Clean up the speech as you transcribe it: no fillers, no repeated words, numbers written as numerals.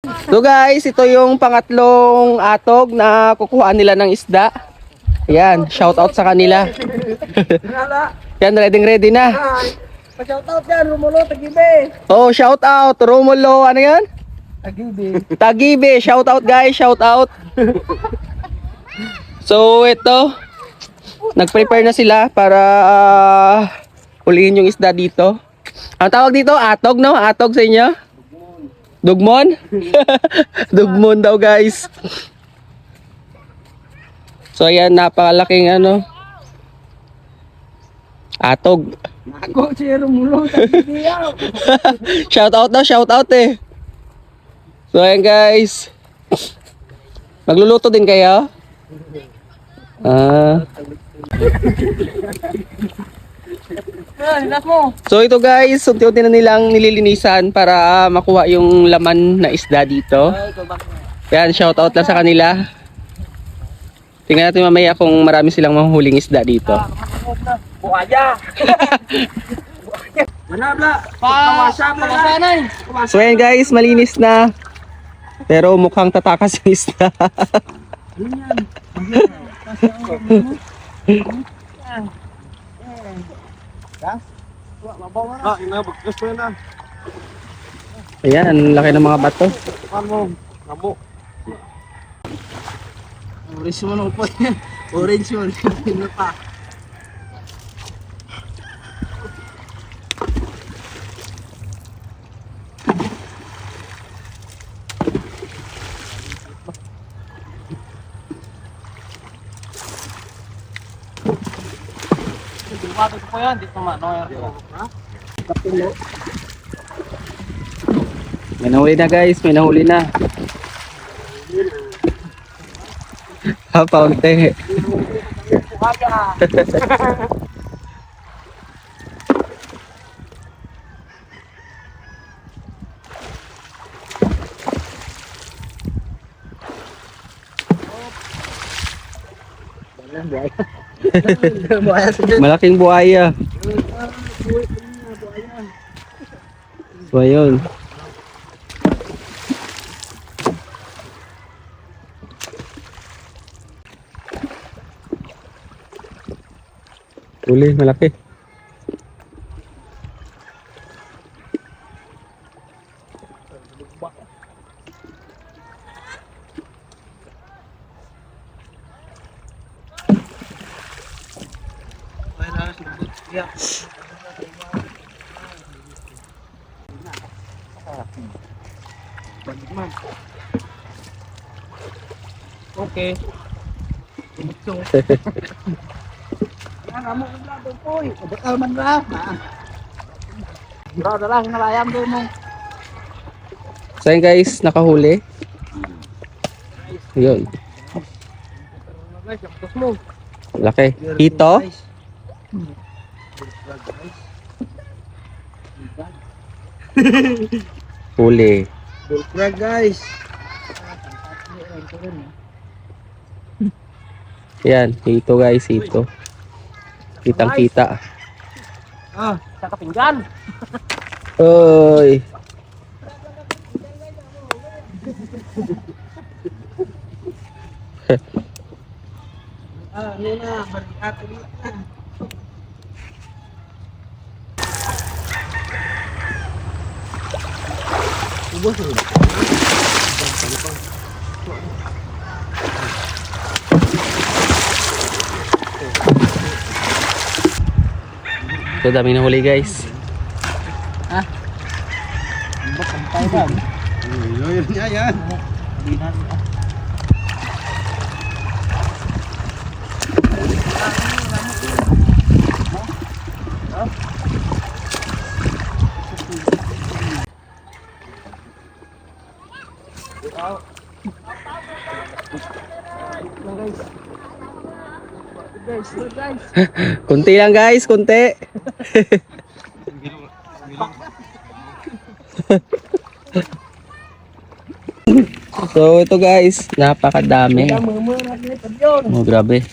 So guys, ito yung pangatlong atog na kukuhaan nila ng isda. Ayan, shout out sa kanila. Yan, ready na. Pa-shout out yan, Romulo, Tagibe. Oh, shout out Romulo, ano yan? Tagibe. Tagibe, shout out guys, shout out. So ito, nag-prepare na sila para hulihin yung isda dito. Ang tawag dito, atog no? Atog sa inyo? Dugmon? Dugmon daw guys. So ayan, napakalaking ano, atog. Ako si Romulo, Tagibe yaw. Shout out daw, shout out eh. So ayan guys. Magluluto din kayo? So ito guys, unti-unti na nilang nililinisan para makuha yung laman na isda dito. Yan, shout out lang sa kanila. Tingnan natin mamaya kung marami silang mahuhuling isda dito. Buaya. Manabla. Pakawasanay. So ayan guys, malinis na. Pero mukhang tatakas yung isda. Ayan, laki ng mga bato. Orange mo nung po yan. Orange mo. Ano pa? Dumato ko yan, dito mano. May nahuli na guys, may nahuli na. Ha, paunti. Malaking buhaya. So ayun. Uli, malaki. Okay. Kamu lado po. Bakal man ra. Bro, dala nalayam do mo. So ayun guys, nakahuli. Yun. Guys, tapos mo. Laki. Ito. Huli. Bullfrog guys. Yan, ito guys, ito. Kitang kita. Ah, sa kapinggan. Oy. Ano na, balikat ulit na. Ubos rin. So dami na huli guys. Ha? Bakit tayo ba? Yun niya yan. Kunti lang guys, kunti. So ito guys, napakadami. Oh, grabe.